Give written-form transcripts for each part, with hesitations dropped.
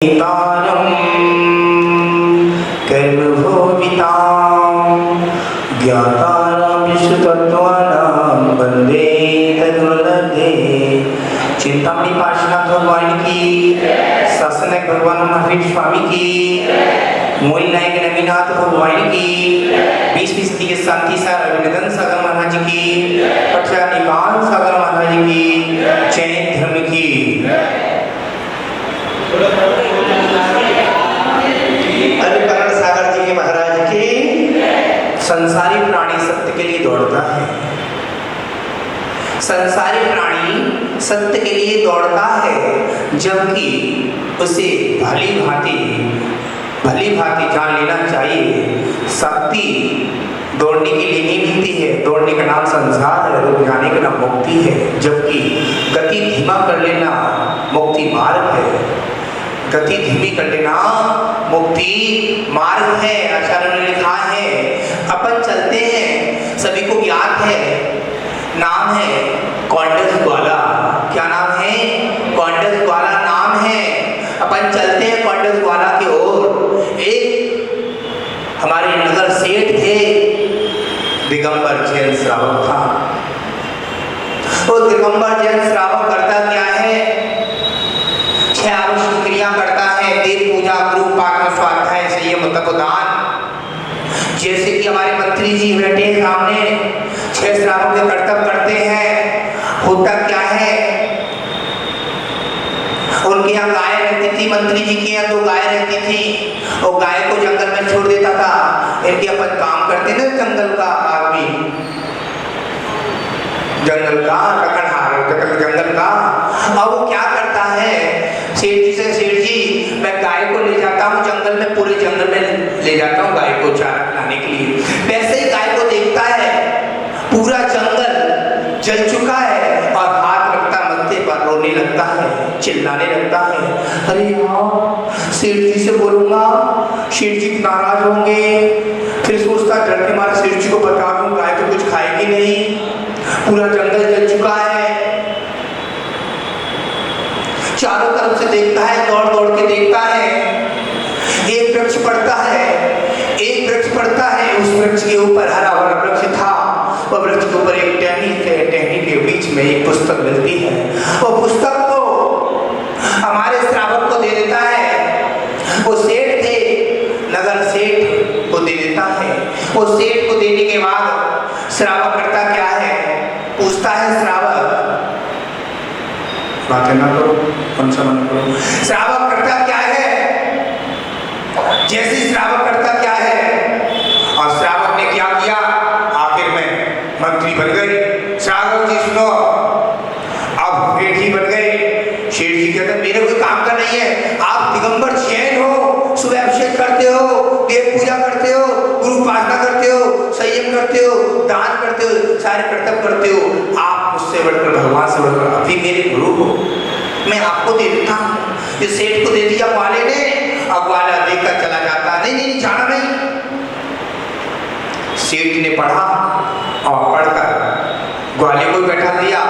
तारं कर्मभोगितां ज्ञातारं विश्वतत्त्वानां वन्दे तद्वलदे। चिंतामणि पार्श्वनाथ भगवान की, सत्संग भगवान महावीर स्वामी की, मोई नायक नवीनाथ भगवान की, 20वीं सदी के शांति सार अभिनंदन सागर महाराज की, पक्षा निपाल सागर महाराज की, जैन धर्म की। अनुकरण सागर जी के महाराज की। संसारी प्राणी सत्य के लिए दौड़ता है, संसारी प्राणी सत्य के लिए दौड़ता है, जबकि उसे भली भांति जान लेना चाहिए शक्ति दौड़ने के लिए नहीं मिलती है। दौड़ने का नाम संसार है, रुक जाने का नाम मुक्ति है, जबकि गति धीमा कर लेना मुक्ति मार्ग है। गति धीमी कर लेना मुक्ति मार्ग है। आचार्य ने लिखा है, अपन चलते हैं, सभी को याद है, नाम है कॉन्डस ग्वाला। क्या नाम है? कॉन्डस ग्वाला नाम है। अपन चलते हैं कॉन्डस ग्वाला की ओर। एक हमारे नगर सेठ थे, दिगंबर जैन श्रावक था। वो दिगंबर जैन श्रावक करता क्या है? 6 आवश्यक क्रिया करता है, देव पूजा, गुरु पाठ, स्वाध्याय, संयम, तपोदान। जैसे कि हमारे मंत्री जी बैठे हैं सामने, 6 श्रावक के कर्तव्य करते हैं। होता क्या है, उनके यहाँ गाय रहती थी, मंत्री जी के यहाँ 2 गाय रहती थी। और गाय को जंगल में छोड़ देता था। इनके अपन काम करते ना, जंगल का आदमी, जंगल का रखनहार, जंगल का। अब वो क्या करता है, सेठ जी से, सेठ जी मैं गाय को ले जाता हूँ जंगल में, पूरे जंगल में ले जाता हूँ गाय को चारा खिलाने के लिए। वैसे ही गाय को देखता है, पूरा जंगल जल चुका है, और हाथ रखता मत्थे पर, रोने लगता है, चिल्लाने लगता है। अरे हाँ, सेठ जी से बोलूंगा, सेठ जी नाराज होंगे। फिर सोचता डर के मारे सेठ जी को बता दूं, गाय तो कुछ खाएगी नहीं, पूरा जंगल जल चुका है। चारों तरफ से देखता है, दौड़ दौड़ के देखता है। एक वृक्ष पड़ता है, एक वृक्ष पड़ता है, उस वृक्ष के ऊपर हरा भरा वृक्ष था। वह वृक्ष के ऊपर एक टहनी के बीच में एक पुस्तक मिलती है। वो पुस्तक को हमारे श्रावक को दे देता है। वो सेठ थे, नगर सेठ को दे देता है। वो सेठ को देने के बाद श्रावक करता क्या है, पूछता है श्रावक, बातें ना करो, मन करो। श्रावक करता क्या है, जैसे श्रावक करता क्या है, और श्रावक ने क्या किया, आखिर में मंत्री बन गए। श्रावक जी सुनो, अब सेठ जी बन गए। सेठ जी कहते मेरे कोई काम का नहीं है, आप दिगंबर जैन हो, सुबह अभिषेक करते हो, देव पूजा करते हो, गुरु उपासना करते हो, संयम करते हो, दान करते हो, सारे कर्तव्य करते हो। आप मुझसे बढ़कर, भगवान से बढ़कर अभी मेरे गुरु हो, मैं आपको दे देता हूँ। ये सेठ को दे दिया ग्वाले ने, अब ग्वाला देखकर चला जाता, नहीं जाना नहीं। सेठ ने पढ़ा और पढ़कर ग्वाले को बैठा दिया,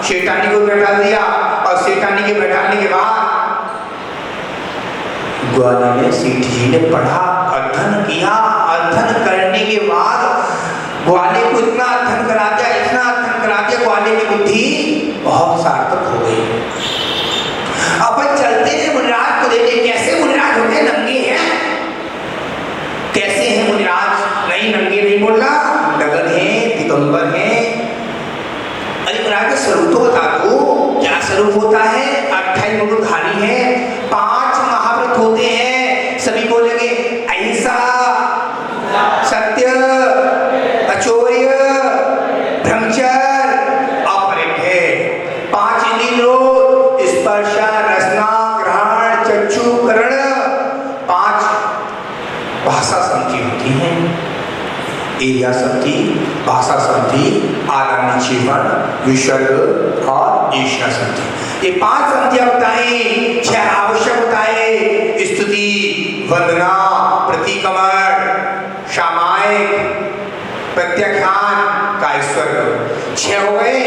शेठानी को बैठा दिया, और शेठानी के बैठाने के बाद ग्वाले ने, सेठ जी ने पढ़ा, अध्ययन किया। अध्ययन करने के बाद ग्वाले को इतना अध्ययन करा दिया, इतना अध्ययन करा दिया, ग्वाले की बुद्धि बहुत सार्थक हो गई। अपन चलते हैं मुनिराज को देखे, कैसे मुनिराज होते, नंगे हैं, कैसे हैं मुनिराज? नहीं, नंगे नहीं बोलना, नगन है, दिगंबर है। अरे मुनिराज का स्वरूप तो बता दो, क्या स्वरूप होता है? 28 मुकुटधारी है, 5 महाव्रत होते हैं, सभी बोलेंगे अहिंसा, सत्य, अचौर्य, ब्रह्मचर्य, अपरिग्रह। 5 इंद्रियों, स्पर्श, रसना, ग्रहण, चक्षु, करण, 5 भाषा संधि होती है। एरिया संधि, भाषा संधि, आगामी जीवन, विसर्ग और ईर्ष्या संधि। ये 5 संधियां बताई, 6 आवश्यक बताए, स्तुति, वंदना, प्रतिक्रमण, सामायिक, प्रत्याख्यान, कायस्वर्ग। 6 हो गए।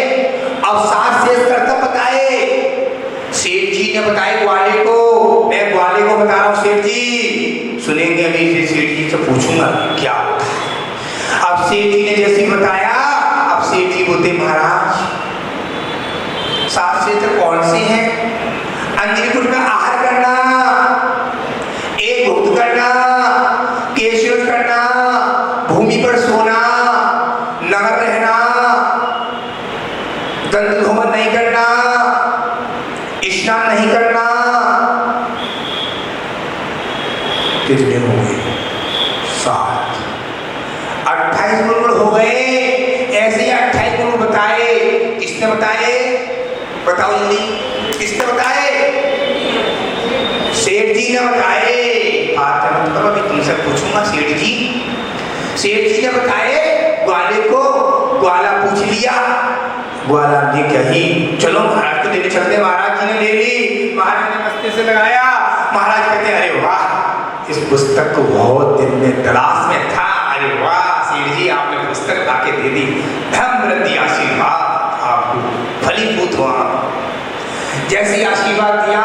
अब 7 शेष कर्तव्य बताए। सेठ जी ने बताए ग्वाले को, मैं ग्वाले को बता रहा हूँ सेठ जी, सुनेंगे अभी से सेठ जी से पूछूंगा क्या होता है। अब सेठ जी ने जैसे बताया, अब सेठ जी बोलते महाराज 7 क्षेत्र कौन से हैं? अंजनीपुर का आहार करना, एक भुक्त करना, केशव करना, भूमि पर सोना, नगर रहना, दंत धोमन नहीं करना, स्नान नहीं करना। कितने हो गए? 7। 28 गुण हो गए। ऐसे ही 28 गुण बताए। किसने बताए? बताओ जल्दी, किसने बताए? सेठ जी ने बताए। मतलब अभी तुमसे पूछूंगा सेठ जी ने बताए ग्वाले को। ग्वाला पूछ लिया, ग्वाला ने कही चलो महाराज को लेने चलते। महाराज जी ने ले ली, महाराज ने मस्ते से लगाया। महाराज कहते अरे वाह, इस पुस्तक को बहुत दिन में तलाश में था। अरे वाह सेठ जी, आपने पुस्तक लाके दे दी, धर्मवृद्धि आशीर्वाद आपको फलीभूत हुआ। जैसे आशीर्वाद दिया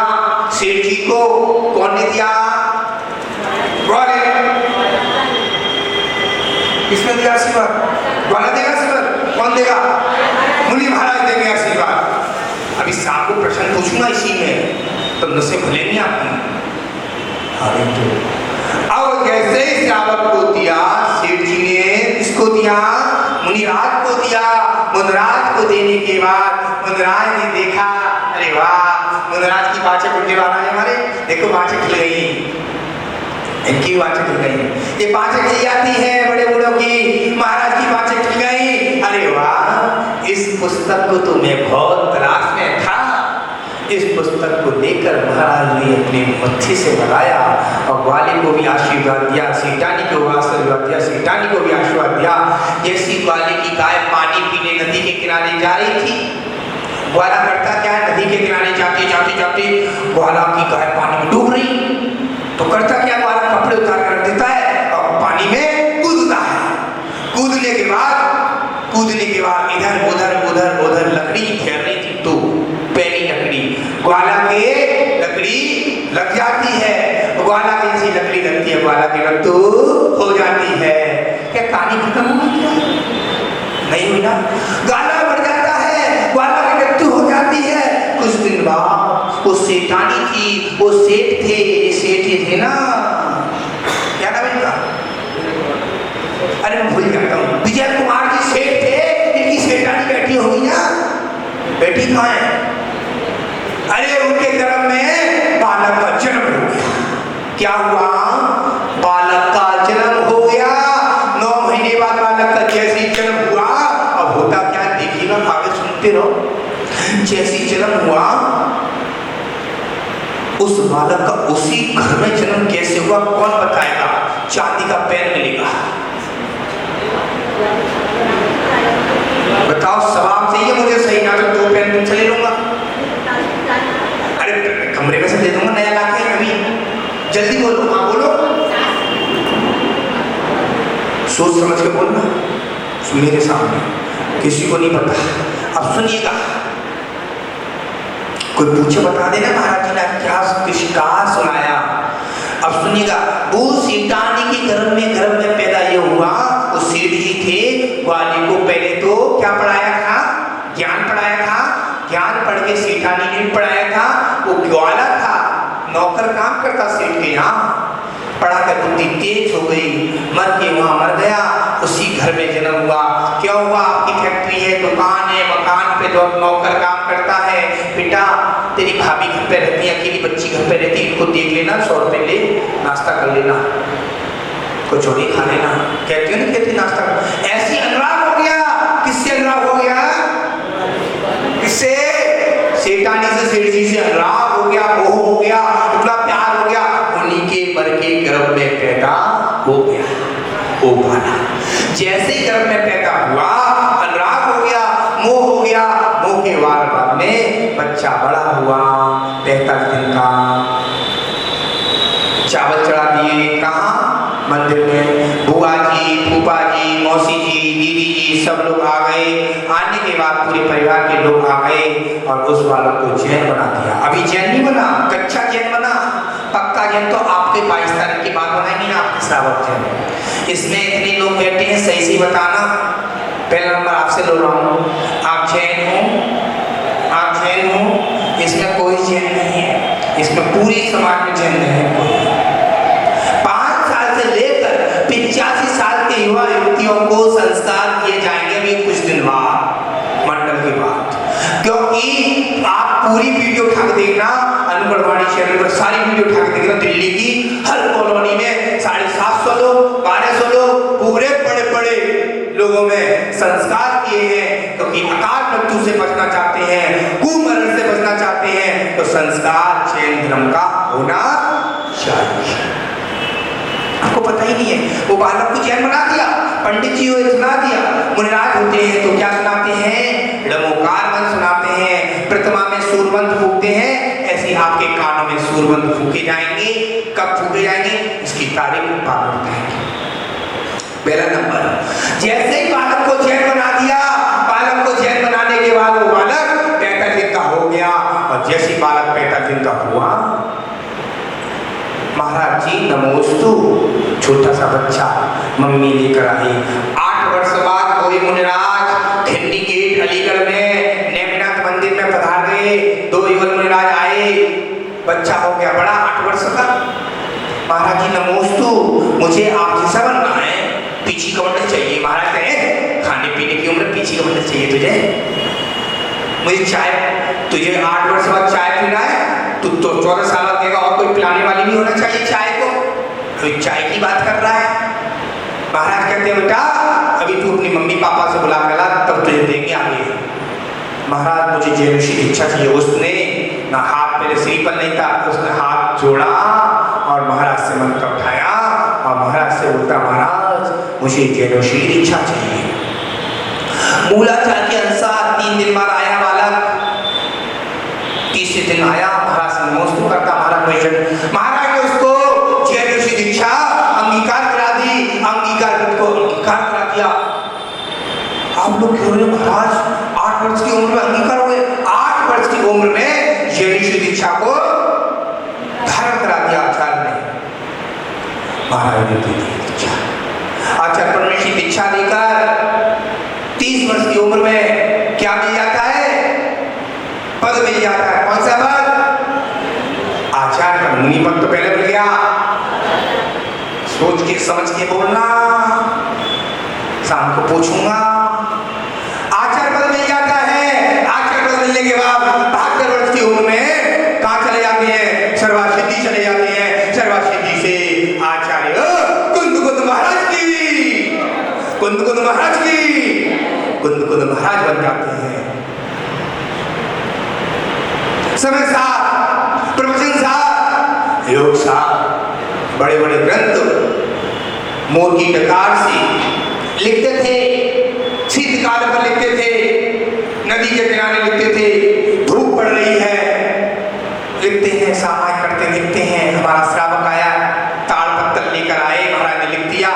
सेठ जी को, कौन ने दिया? ग्वाले। किसने दिया आशीर्वाद? ग्वाला देगा आशीर्वाद? कौन देगा? मुनि महाराज देंगे आशीर्वाद। अभी सांप को प्रश्न पूछूंगा इसी में, तो नशे भूलेंगे आपकी। अब जैसे ही श्रावक को दिया सेठ जी ने, इसको दिया मुनिराज को दिया। मुनिराज को देने के बाद मुनिराज ने देखा, अरे वाह मुनिराज की बाँछें उल्टे वाला है हमारे, देखो बाँछें खिल गई, इनकी बाँछें खिल गई। ये बाँछें खिल जाती है बड़े बूढ़ों की, महाराज की बाँछें खिल गई। अरे वाह, इस पुस्तक को तो मैं बहुत तलाश में था। इस पुस्तक को लेकर महाराज ने अपने मत्थे से लगाया और ग्वाले को भी आशीर्वाद दिया, सेठानी को आशीर्वाद दिया, सेठानी को भी आशीर्वाद दिया। जैसी ग्वाले की गाय पानी पीने नदी के किनारे जा रही थी, ग्वाला करता क्या है, नदी के किनारे जाते जाते जाते ग्वाला की गाय पानी में डूब रही, तो करता क्या, ग्वाला कपड़े उतार कर रख देता है और पानी में कूदता है। कूदने के बाद इधर उधर उधर उधर लकड़ी घेर रही थी, तो पहली लकड़ी ग्वाला के लकड़ी लग जाती है। ग्वाला की जैसी लकड़ी लगती है, ग्वाला की मृत्यु हो जाती है। क्या कहानी खत्म हो गई? नहीं हुई ना। ग्वाला मर जाता है, ग्वाला की मृत्यु हो जाती है। कुछ दिन बाद वो सेठानी थी, वो सेठ थे, सेठ थे ना, क्या नाम इनका? अरे मैं भूल जाता हूँ। विजय कुमार जी सेठ थे, इनकी सेठानी बैठी होगी ना, बैठी कहाँ है? अरे उनके गर्भ में बालक का जन्म हो गया। क्या हुआ? बालक का जन्म हो गया। 9 महीने बाद बालक का जैसे जन्म हुआ, अब होता क्या देखिएगा, आगे सुनते रहो। जैसे जन्म हुआ, उस बालक का उसी घर में जन्म कैसे हुआ कौन बताएगा? चांदी का पैर मिलेगा। बताओ, सवाल सही है मुझे, सही ना तो 2 पेन तुमसे ले लूंगा। अरे कमरे में से दे दूंगा नया लाके। अभी जल्दी बोलो, हाँ बोलो, सोच समझ के बोलना मेरे सामने, किसी को नहीं पता। अब सुनिएगा, कोई पूछे बता देना महाराज जी ने क्या किसका सुनाया। अब सुनिएगा, वो सेठानी के गर्भ में पैदा ये हुआ। वो सेठ जी थे, ग्वाले को पहले तो क्या पढ़ाया था? ज्ञान पढ़ाया था। ज्ञान पढ़ के सेठानी ने पढ़ाया था। वो ग्वाला था, नौकर काम करता सेठ के यहाँ, पढ़ा कर बुद्धि तेज हो गई, मर के वहाँ मर गया। उसी घर में जन्म हुआ। क्या हुआ? आपकी फैक्ट्री है, दुकान है, मकान पे जो नौकर काम करता है, बेटा तेरी भाभी घर पे रहती है, अकेली बच्ची घर पे रहती है, इनको देख लेना, 100 रुपए ले, नाश्ता कर लेना, कचौड़ी खा लेना। कहती हो ना, कहती नाश्ता। ऐसी अनुराग हो गया। किससे अनुराग हो गया? किससे? सेठानी से, सेठ जी से अनुराग हो गया, मोह हो गया, इतना प्यार हो गया, उन्हीं के मर के गर्भ में पैदा हो गया वो बाला। जैसे ही गर्भ में पैदा हुआ, अनुराग हो गया, मोह हो गया। मोह के बाद में बच्चा बड़ा हुआ, 45 दिन का। चावल चढ़ा दिए, कहाँ? मंदिर में। बुआ जी, फूफा जी, मौसी जी, दीदी जी सब लोग आ गए। आने के बाद पूरे परिवार के लोग आ गए और उस बालक को जैन बना दिया। अभी जैन नहीं बना, कच्चा जैन बना। पक्का जैन तो आपके 22 तारीख की बात बनाएंगे ना, आपके श्रावक जैन। इसमें इतने लोग बैठे हैं, सही सही बताना। पहला नंबर आपसे लो रहा हूँ, आप जैन हो? आप जैन हो? इसमें कोई जैन नहीं है, इसमें पूरी समाज में जैन नहीं है कोई। 5 साल से लेकर 85 साल के युवा युवतियों को संस्कार दिए जाएंगे अभी कुछ दिन बाद, मंडल के बाद। क्योंकि आप पूरी वीडियो उठा के देखना, अनुगढ़वाणी चैनल पर सारी वीडियो उठा के देखना, दिल्ली की हर कॉलोनी में 750 लोग, 1200 लोग, पूरे बड़े बड़े लोगों में संस्कार किए हैं। क्योंकि अकाल मृत्यु से बचना चाहते हैं, कुमरण से बचना चाहते हैं, तो संस्कार जैन धर्म का होना चाहिए। आपको पता ही नहीं है, वो बालक को जैन बना दिया, पंडित जी को सुना दिया। मुनिराज होते हैं तो क्या सुनाते हैं? लमोकार मंत्र सुनाते हैं, प्रतिमा में सूर मंत्र फूकते हैं। ऐसे आपके कानों में सूर मंत्र फूके जाएंगे। कब फूके जाएंगे? इसकी तारीख बाद में बताएंगे। पहला नंबर, जैसे ही बालक को जैन बना दिया, बालक को जैन बनाने के बाद वो बालक 65 दिन का हो गया, और जैसे ही बालक 65 दिन का हुआ, महाराज जी नमोस्तु, छोटा सा बच्चा मम्मी लेकर आई। 8 वर्ष बाद कोई मुनिराज खिंडी गेट अलीगढ़ में नेमिनाथ मंदिर में पधार गए। 2 युवक मुनिराज आए, बच्चा हो गया बड़ा 8 वर्ष का। महाराज जी नमोस्तु, मुझे आप जैसा बनना है, पीछी कमंडल चाहिए। महाराज कहे खाने पीने की उम्र, पीछी कमंडल चाहिए तुझे? मुझे चाय, तुझे 8 वर्ष बाद चाय पीना है, तू तो 14 साल देगा, और कोई पिलाने वाली भी होना चाहिए चाय को। कोई चाय की बात कर रहा है। महाराज कहते हैं बेटा अभी तू अपनी मम्मी पापा से बुला कर ला, तब तुझे देंगे आगे। महाराज मुझे जैनुषी दीक्षा चाहिए। उसने ना हाथ मेरे सिर पर नहीं था, उसने हाथ जोड़ा और महाराज से मंत्र उठाया, और महाराज से बोलता महाराज मुझे जैनुषी दीक्षा चाहिए। मूलाचार के अनुसार 3 दिन बाद आया बालक, तीसरे दिन आया, महाराज से नमस्कार करता, महाराज ने उसको जैनुषी दीक्षा अंगीकार करा दी, अंगीकार करा दिया। आप लोग क्यों रहे महाराज, 8 वर्ष की उम्र में अंगीकार हुए? 8 वर्ष की उम्र में जैनुषी दीक्षा को धारण करा दिया आचार्य ने। महाराज ने दी दीक्षा। आचार्य परमेश्वरी दीक्षा देकर 30 वर्ष की उम्र में क्या मिल जाता है? पद मिल जाता है। कौन सा पद? आचार्य का मुनि पद तो पहले मिल गया। सोच के समझ के बोलना, शाम को पूछूंगा। आचार्य पद मिल जाता है। आचार्य पद मिलने के बाद 72 वर्ष की उम्र में कहाँ चले जाते हैं? सर्वासिद्धि चले जाते हैं। सर्वासिद्धि से आचार्य कुंद महाराज की, कुंद महाराज की, कुंद महाराज बन जाते हैं। समय साथ, प्रवचन साथ, योग साथ, बड़े बड़े ग्रंथ मोर की डकार से लिखते थे, शीतकाल पर लिखते थे, नदी के किनारे लिखते थे, धूप पड़ रही है लिखते हैं, सामायिक करते लिखते हैं। हमारा श्रावक आया, ताड़ पत्तल लेकर आए, महाराज ने लिख दिया।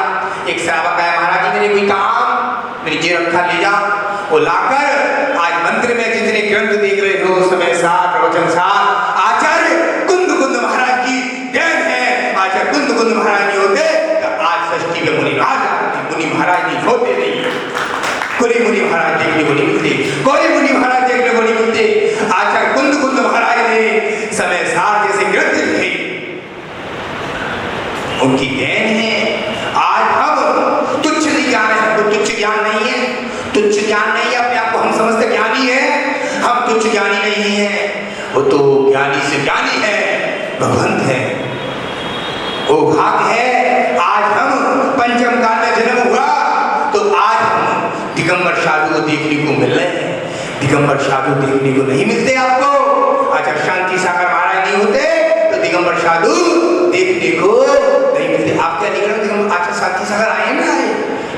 एक श्रावक आया, महाराज जी मेरे कोई काम, मेरी जेब रखा ले जा। वो लाकर आज मंदिर में जितने ग्रंथ देख रहे हो, समय साथ, प्रवचन साथ, आचार्य कुंद महाराज की देन है। आचार्य कुंद महाराज नहीं होते तो आज षष्ठी में मुनि महाराज नहीं होते नहीं। कोई मुनि महाराज देखने को नहीं मिलते, कोई मुनि महाराज देखने को नहीं मिलते। आचार्य कुंद महाराज ने समय साथ जैसे ग्रंथ लिखे, उनकी देन है। आज हम तुच्छ ज्ञान है, हमको तुच्छ ज्ञान नहीं है, तुच्छ ज्ञान नहीं है। अपने आप को हम समझते ज्ञानी है, हम तुच्छ ज्ञानी नहीं है। वो तो ज्ञानी से ज्ञानी है, भगवंत है। वो भाग्य है आज हम पंचम काल में जन्म हुआ, तो आज हम दिगंबर साधु को देखने को मिल रहे हैं। दिगंबर साधु देखने को नहीं मिलते आपको। अच्छा शांति सागर महाराज नहीं होते तो दिगंबर साधु देखने को नहीं मिलते। आपके अलीगढ़ में दिगंबर, अच्छा शांति सागर आए ना, आए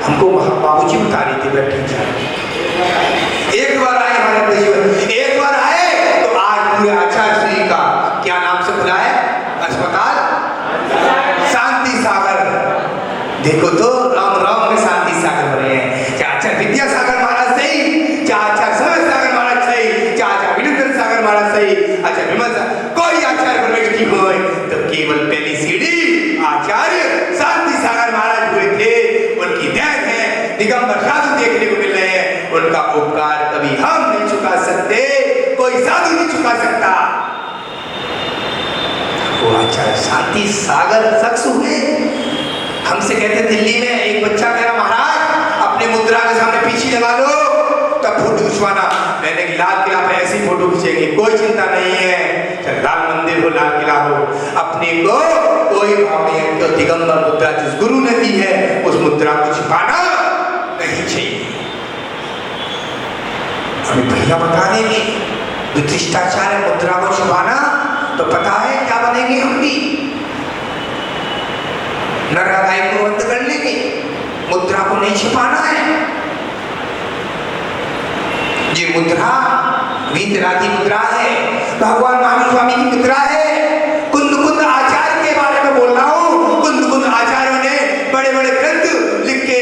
हमको बाबूजी बता रहे थे बैठे जाए। एक बार आए हमारे जीवन, एक बार आए तो आज पूरे आचार्य श्री का क्या नाम से खुला है अस्पताल? शांति सागर। देखो तो राम राम में शांति सागर बने हैं। चाचा विद्यासागर महाराज सही, चाचा समय सागर महाराज सही, चाचा विनोदन सागर महाराज सही, अच्छा विमल कोई आचार्य परमेश्वर की हो तो केवल आचार्य शांति सागर महाराज हुए थे, उनकी देन है, दिगंबर साधु देखने को मिल रहे हैं। उनका उपकार कभी हम नहीं चुका सकते, कोई साधु नहीं चुका सकता। वो आचार्य शांति सागर शख्स हुए। हमसे कहते दिल्ली में एक बच्चा कह रहा महाराज अपने मुद्रा के सामने पीछे लगा लो तब फोटो खिंचवाना। मैंने कि लाल किला पे ऐसी फोटो खींचेंगे, कोई चिंता नहीं है, चाहे लाल मंदिर हो लाल किला हो, अपने को कोई भाव नहीं है। तो दिगंबर मुद्रा जिस गुरु ने दी है उस मुद्रा को छिपाना नहीं चाहिए। अभी भैया बता देंगे विशिष्टाचार्य मुद्रा को छुपाना तो पता है क्या बनेगी, हम भी नरगाय को बंद कर लेंगे। मुद्रा को नहीं छिपाना है। ये मुद्रा वीतरागी मुद्रा है, भगवान महावीर स्वामी की मुद्रा है। कुंद कुंद आचार्य के बारे में बोल रहा हूँ। कुंद कुंद आचार्यों ने बड़े बड़े ग्रंथ लिख के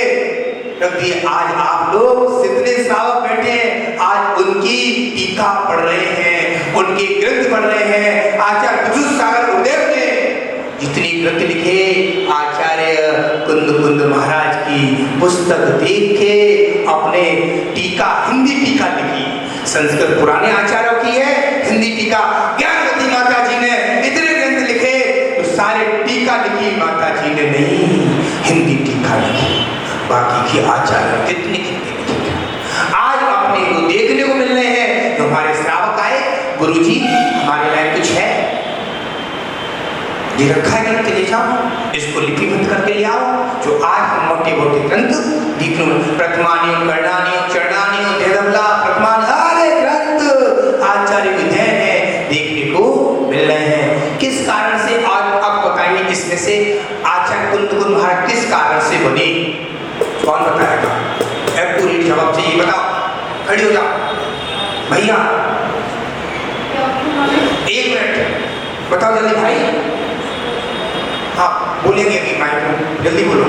रख दिए। आज आप लोग जितने श्रावक बैठे हैं आज उनकी टीका पढ़ रहे हैं, उनके ग्रंथ पढ़ रहे हैं। आचार्य विद्युत सागर गुरुदेव ने जितनी ग्रंथ लिखे, आचार्य कुंद कुंद महाराज की पुस्तक देख के अपने टीका, हिंदी टीका लिखी। संस्कृत पुराने आचार्यों की है, हिंदी टीका ज्ञानवती माता जी ने इतने ग्रंथ लिखे तो सारे टीका लिखी माता जी ने नहीं, हिंदी टीका लिखी। बाकी के आचार्य कितने कितने लिखे। आज अपने को देखने को मिल रहे हैं। तो हमारे श्रावक आए, गुरुजी हमारे लायक कुछ है, ये रखा है ग्रंथ, ले जाओ, इसको लिपिबद्ध करके ले आओ। जो आज हम मोटे मोटे ग्रंथ दिखो, प्रथमानियों करणानियों चरणानियों देदबला प्रथमान सारे ग्रंथ आचार्य की देन है, देखने को मिल रहे हैं। किस कारण से आज आप बताइए, इसमें से आचार्य कुंद कुंद महाराज किस कारण से बने? कौन बताएगा? पूरी जवाब चाहिए, बताओ, खड़ी हो जाओ भैया, 1 मिनट बताओ जल्दी भाई। हाँ बोलेंगे अभी माइक में, जल्दी बोलो।